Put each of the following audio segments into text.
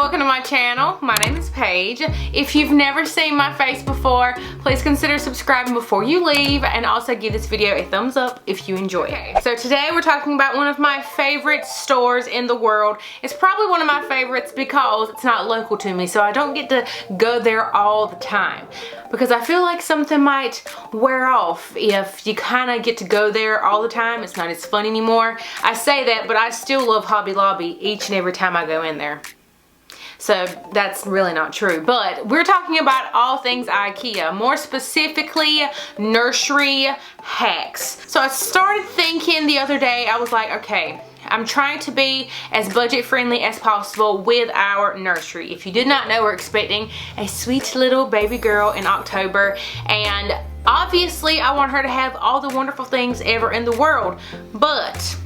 welcome to my channel. My name is Paige. If you've never seen my face before, please consider subscribing before you leave and also give this video a thumbs up if you enjoy it. So today we're talking about one of my favorite stores in the world. It's probably one of my favorites because it's not local to me, so I don't get to go there all the time. Because I feel like something might wear off if you kind of get to go there all the time. It's not as fun anymore. I say that, but I still love Hobby Lobby each and every time I go in there. So that's really not true, but we're talking about all things Ikea, more specifically nursery hacks. So I started thinking the other day, I was like, okay, I'm trying to be as budget friendly as possible with our nursery. If you did not know, we're expecting a sweet little baby girl in October, and obviously I want her to have all the wonderful things ever in the world, but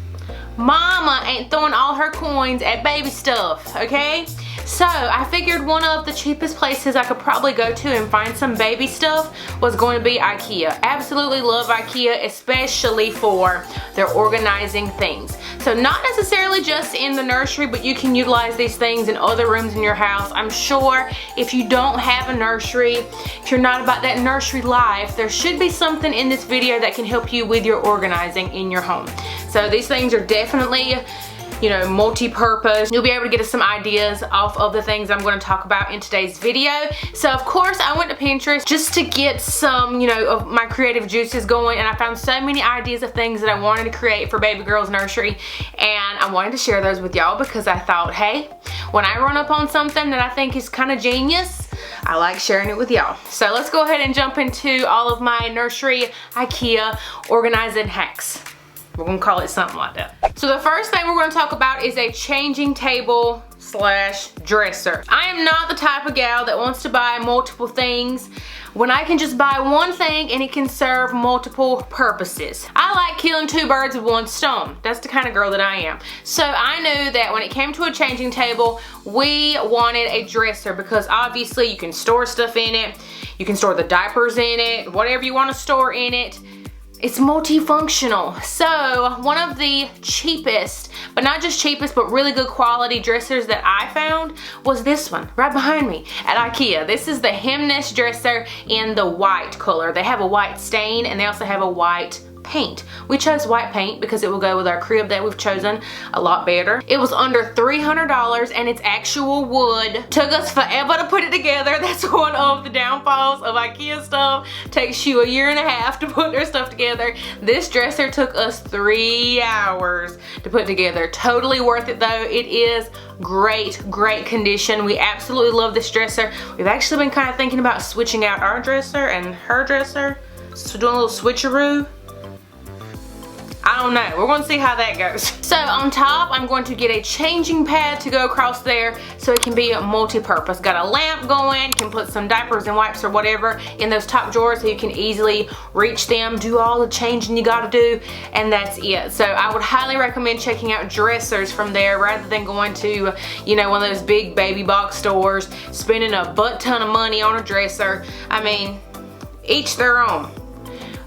Mama ain't throwing all her coins at baby stuff, okay? So I figured one of the cheapest places I could probably go to and find some baby stuff was going to be Ikea. Absolutely love Ikea, especially for their organizing things. So not necessarily just in the nursery, but you can utilize these things in other rooms in your house. I'm sure if you don't have a nursery, if you're not about that nursery life, there should be something in this video that can help you with your organizing in your home. So these things are definitely, you know, multi-purpose. You'll be able to get us some ideas off of the things I'm going to talk about in today's video. So of course I went to Pinterest just to get some, you know, of my creative juices going, and I found so many ideas of things that I wanted to create for baby girl's nursery, and I wanted to share those with y'all because I thought, hey, when I run up on something that I think is kind of genius, I like sharing it with y'all. So let's go ahead and jump into all of my nursery Ikea organizing hacks. We're gonna call it something like that. So the first thing we're gonna talk about is a changing table slash dresser. I am not the type of gal that wants to buy multiple things when I can just buy one thing and it can serve multiple purposes. I like killing two birds with one stone. That's the kind of girl that I am. So I knew that when it came to a changing table, we wanted a dresser because obviously you can store stuff in it, you can store the diapers in it, whatever you want to store in it. It's multifunctional. So one of the cheapest, but not just cheapest, but really good quality dressers that I found was this one right behind me at Ikea. This is the Hemness dresser in the white color. They have a white stain and they also have a white paint. We chose white paint because it will go with our crib that we've chosen a lot better. It was under $300 and it's actual wood. Took us forever to put it together. That's one of the downfalls of Ikea stuff. Takes you a year and a half to put their stuff together. This dresser took us 3 hours to put together. Totally worth it though. It is great condition. We absolutely love this dresser. We've actually been kind of thinking about switching out our dresser and her dresser. So doing a little switcheroo. I don't know. We're going to see how that goes. So on top, I'm going to get a changing pad to go across there so it can be multi-purpose. Got a lamp going, can put some diapers and wipes or whatever in those top drawers so you can easily reach them, do all the changing you got to do, and that's it. So I would highly recommend checking out dressers from there rather than going to, you know, one of those big baby box stores, spending a butt ton of money on a dresser. I mean, each their own.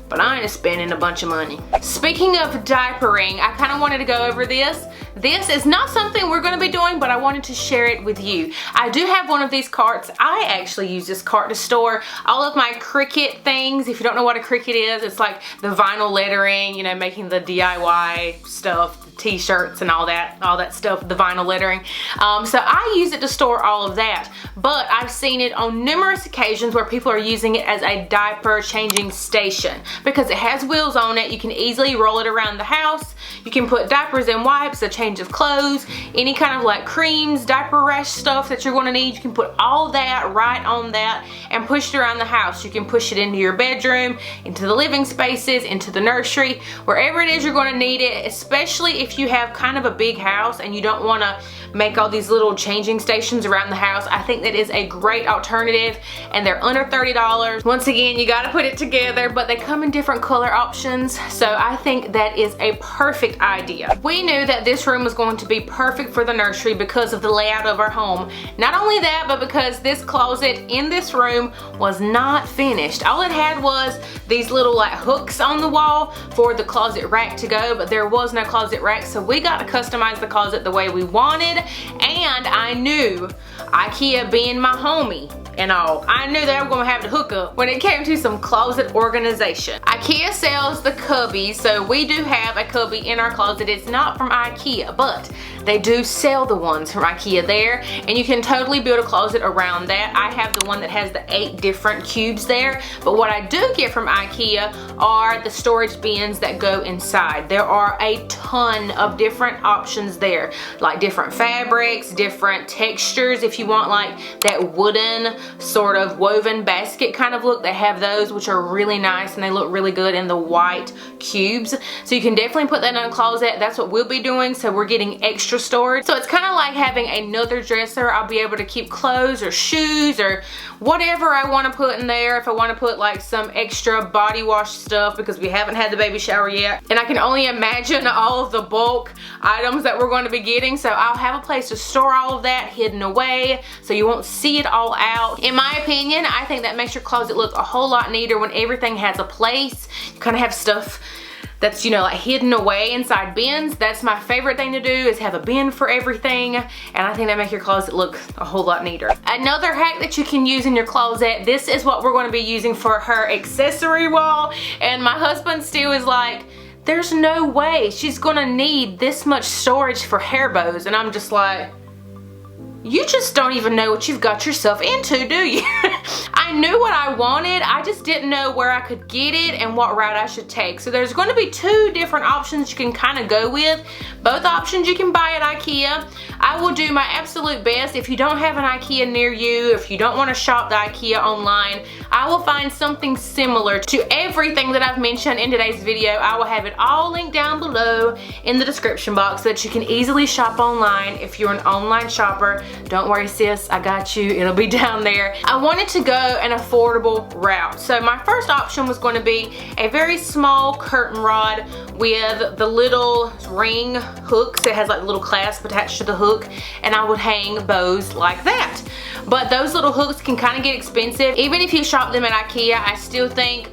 But I ain't spending a bunch of money. Speaking of diapering, I kind of wanted to go over this. This is not something we're going to be doing, but I wanted to share it with you. I do have one of these carts. I actually use this cart to store all of my Cricut things. If you don't know what a Cricut is, it's like the vinyl lettering, you know, making the DIY stuff, t-shirts and all that stuff, the vinyl lettering. So I use it to store all of that, but I've seen it on numerous occasions where people are using it as a diaper changing station because it has wheels on it. You can easily roll it around the house. You can put diapers and wipes, a change of clothes, any kind of like creams, diaper rash stuff that you're going to need. You can put all that right on that and push it around the house. You can push it into your bedroom, into the living spaces, into the nursery, wherever it is you're going to need it, especially if you have kind of a big house and you don't want to make all these little changing stations around the house. I think that is a great alternative, and they're under $30. Once again, you got to put it together, but they come in different color options, so I think that is a perfect perfect idea. We knew that this room was going to be perfect for the nursery because of the layout of our home. Not only that, but because this closet in this room was not finished. All it had was these little like hooks on the wall for the closet rack to go, but there was no closet rack, so we got to customize the closet the way we wanted. And I knew, Ikea being my homie and all, I knew they were going to have to hook up when it came to some closet organization. Ikea sells the cubbies, so we do have a cubby in our closet. It's not from Ikea, but they do sell the ones from Ikea there, and you can totally build a closet around that. I have the one that has the 8 different cubes there, but what I do get from Ikea are the storage bins that go inside. There are a ton of different options there, like different fabrics, different textures. If you want like that wooden sort of woven basket kind of look, they have those, which are really nice and they look really good in the white cubes. So you can definitely put that in a closet. That's what we'll be doing, so we're getting extra storage. So it's kind of like having another dresser. I'll be able to keep clothes or shoes or whatever I want to put in there. If I want to put like some extra body wash stuff, because we haven't had the baby shower yet, and I can only imagine all of the bulk items that we're going to be getting, so I'll have a place to store all of that hidden away so you won't see it all out. In my opinion, I think that makes your closet look a whole lot neater when everything has a place. You kind of have stuff that's, you know, like hidden away inside bins. That's my favorite thing to do, is have a bin for everything, and I think that makes your closet look a whole lot neater. Another hack that you can use in your closet, this is what we're going to be using for her accessory wall, and my husband still is like, there's no way she's gonna need this much storage for hair bows, and I'm just like, you just don't even know what you've got yourself into, do you? I knew what I wanted, I just didn't know where I could get it and what route I should take. So there's going to be 2 different options you can kind of go with. Both options you can buy at Ikea. I will do my absolute best. If you don't have an Ikea near you, if you don't want to shop the Ikea online, I will find something similar to everything that I've mentioned in today's video. I will have it all linked down below in the description box so that you can easily shop online if you're an online shopper. Don't worry sis, I got you, it'll be down there. I wanted to go an affordable route. So my first option was going to be a very small curtain rod with the little ring hooks. It has like a little clasp attached to the hook, and I would hang bows like that. But those little hooks can kind of get expensive. Even if you shop them at Ikea, I still think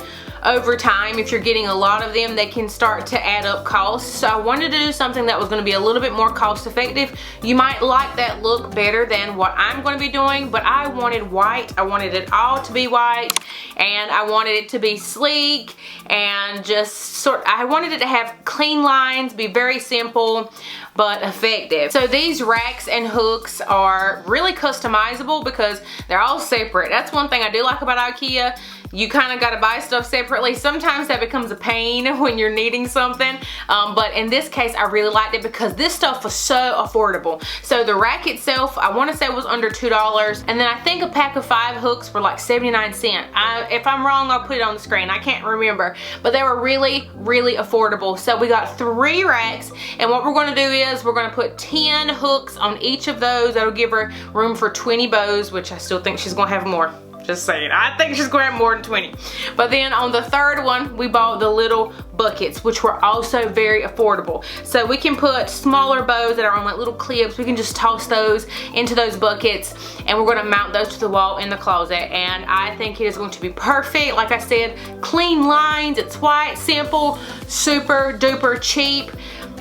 over time, if you're getting a lot of them, they can start to add up costs. So I wanted to do something that was going to be a little bit more cost effective. You might like that look better than what I'm going to be doing, but I wanted white. I wanted it all to be white, and I wanted it to be sleek and just I wanted it to have clean lines, be very simple but effective. So these racks and hooks are really customizable because they're all separate. That's one thing I do like about Ikea. You kind of got to buy stuff separately. Sometimes that becomes a pain when you're needing something, but in this case I really liked it because this stuff was so affordable. So the rack itself, I want to say, was under $2, and then I think a pack of 5 hooks were like 79 cents. If I'm wrong, I'll put it on the screen. I can't remember, but they were really, really affordable. So we got 3 racks, and what we're going to do is we're going to put 10 hooks on each of those. That'll give her room for 20 bows, which I still think she's going to have more. Just saying, I think she's going to have more than 20. But then on the third one, we bought the little buckets, which were also very affordable. So we can put smaller bows that are on like little clips. We can just toss those into those buckets, and we're going to mount those to the wall in the closet. And I think it is going to be perfect. Like I said, clean lines, it's white, simple, super duper cheap.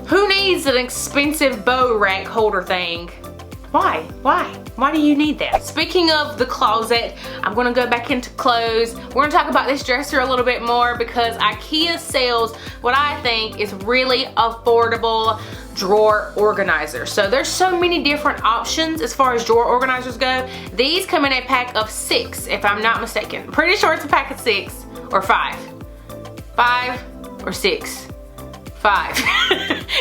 Who needs an expensive bow rack holder thing? Why do you need that? Speaking of the closet, I'm gonna go back into clothes. We're gonna talk about this dresser a little bit more because Ikea sells what I think is really affordable drawer organizers. So there's so many different options as far as drawer organizers go. These come in a pack of 6, if I'm not mistaken. I'm pretty sure it's a pack of 6 or 5. 5 or 6. 5.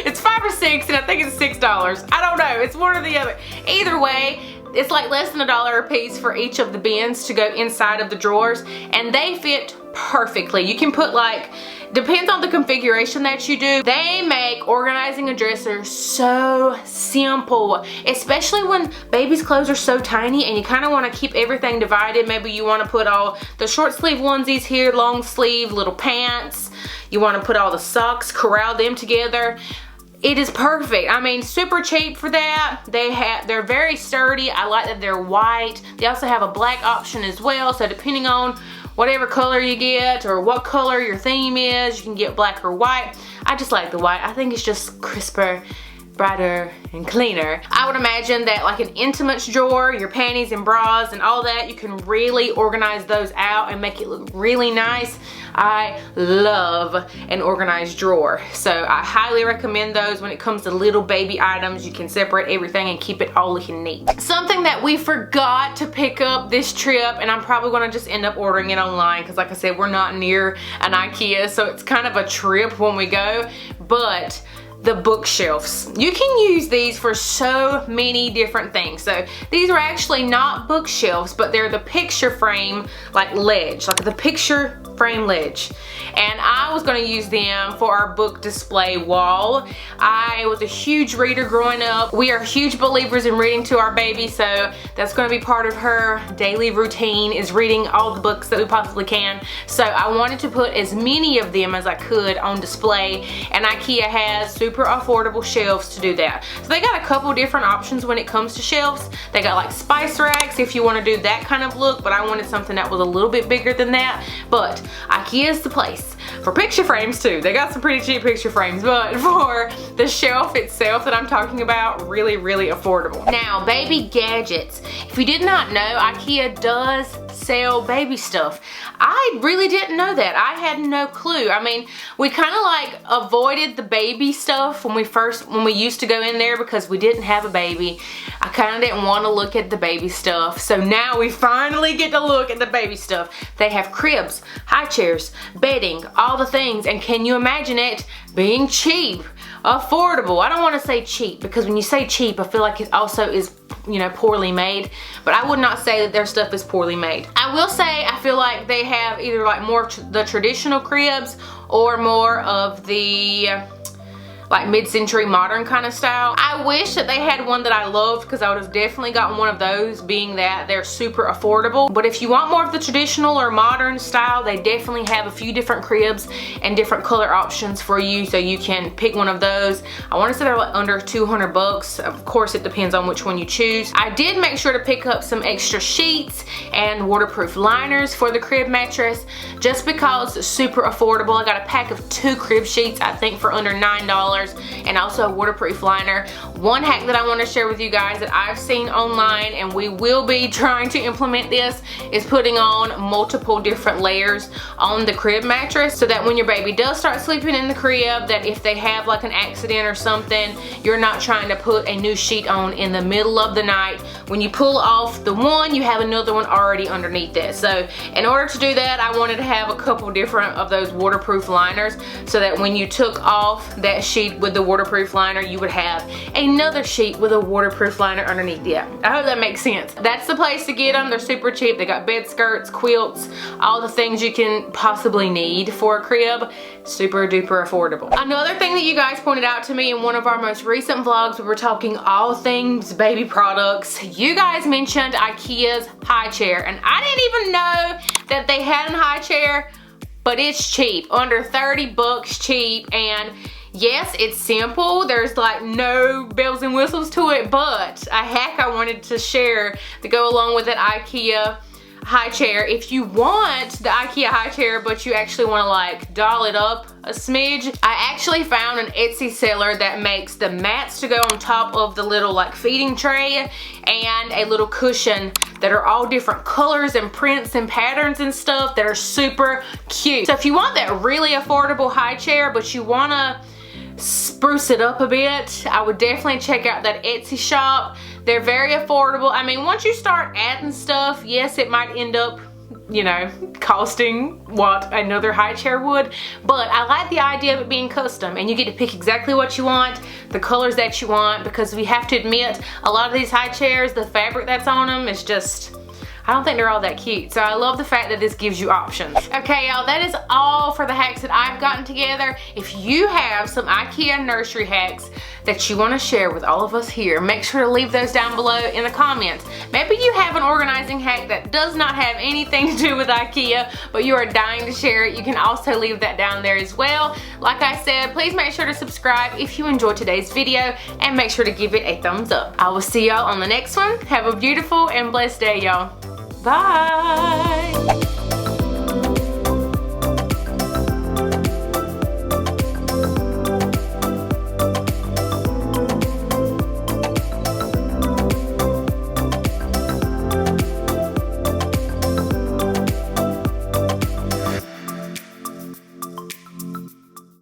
It's 5 or 6, and I think it's $6. I don't know, it's one or the other. Either way, it's like less than $1 a piece for each of the bins to go inside of the drawers, and they fit perfectly. You can put like Depends on the configuration that you do. They make organizing a dresser so simple, especially when baby's clothes are so tiny and you kind of want to keep everything divided. Maybe you want to put all the short sleeve onesies here, long sleeve, little pants. You want to put all the socks, corral them together. It is perfect. I mean, super cheap for that. They're very sturdy. I like that they're white. They also have a black option as well, so depending on whatever color you get or what color your theme is, you can get black or white. I just like the white. I think it's just crisper, brighter, and cleaner. I would imagine that like an intimates drawer, your panties and bras and all that, you can really organize those out and make it look really nice. I love an organized drawer, so I highly recommend those. When it comes to little baby items, you can separate everything and keep it all looking neat. Something that we forgot to pick up this trip, and I'm probably gonna just end up ordering it online because like I said, we're not near an Ikea, so it's kind of a trip when we go, but the bookshelves. You can use these for so many different things. So these are actually not bookshelves, but they're the picture frame like ledge, like the picture frame ledge. And I was gonna use them for our book display wall. I was a huge reader growing up. We are huge believers in reading to our baby, so that's gonna be part of her daily routine, is reading all the books that we possibly can. So I wanted to put as many of them as I could on display, and Ikea has super affordable shelves to do that. So they got a couple different options when it comes to shelves. They got like spice racks if you want to do that kind of look, but I wanted something that was a little bit bigger than that. But Ikea is the place for picture frames too. They got some pretty cheap picture frames, but for the shelf itself that I'm talking about, really, really affordable. Now, baby gadgets. If you did not know, Ikea does sell baby stuff. I really didn't know that. I had no clue. I mean, we kind of like avoided the baby stuff when we used to go in there because we didn't have a baby. I kind of didn't want to look at the baby stuff. So now we finally get to look at the baby stuff. They have cribs, high chairs, bedding, all the things. And can you imagine it being cheap? Affordable. I don't want to say cheap because when you say cheap, I feel like it also is, you know, poorly made, but I would not say that their stuff is poorly made. I will say I feel like they have either like more the traditional cribs or more of the like mid-century modern kind of style. I wish that they had one that I loved because I would have definitely gotten one of those, being that they're super affordable. But if you want more of the traditional or modern style, they definitely have a few different cribs and different color options for you, so you can pick one of those. I want to say they're like under 200 bucks. Of course, it depends on which one you choose. I did make sure to pick up some extra sheets and waterproof liners for the crib mattress just because it's super affordable. I got a pack of 2 crib sheets, I think for under $9. And also a waterproof liner. One hack that I want to share with you guys that I've seen online, and we will be trying to implement this, is putting on multiple different layers on the crib mattress so that when your baby does start sleeping in the crib, that if they have like an accident or something, you're not trying to put a new sheet on in the middle of the night. When you pull off the one, you have another one already underneath it. So in order to do that, I wanted to have a couple different of those waterproof liners so that when you took off that sheet with the waterproof liner, you would have another sheet with a waterproof liner underneath it. I hope that makes sense. That's the place to get them. They're super cheap. They got bed skirts, quilts, all the things you can possibly need for a crib. Super duper affordable. Another thing that you guys pointed out to me in one of our most recent vlogs, we were talking all things baby products. You guys mentioned Ikea's high chair, and I didn't even know that they had a high chair, but it's cheap. Under 30 bucks cheap, and yes, it's simple. There's like no bells and whistles to it, but a hack I wanted to share to go along with that Ikea high chair. If you want the Ikea high chair, but you actually want to like doll it up a smidge, I actually found an Etsy seller that makes the mats to go on top of the little like feeding tray and a little cushion that are all different colors and prints and patterns and stuff that are super cute. So if you want that really affordable high chair, but you want to spruce it up a bit, I would definitely check out that Etsy shop. They're very affordable. I mean, once you start adding stuff, yes, it might end up, you know, costing what another high chair would, but I like the idea of it being custom and you get to pick exactly what you want, the colors that you want, because we have to admit, a lot of these high chairs, the fabric that's on them is just, I don't think they're all that cute. So I love the fact that this gives you options. Okay, y'all, that is all for the hacks that I've gotten together. If you have some Ikea nursery hacks that you want to share with all of us here, make sure to leave those down below in the comments. Maybe you have an organizing hack that does not have anything to do with Ikea, but you are dying to share it. You can also leave that down there as well. Like I said, please make sure to subscribe if you enjoyed today's video, and make sure to give it a thumbs up. I will see y'all on the next one. Have a beautiful and blessed day, y'all. Bye.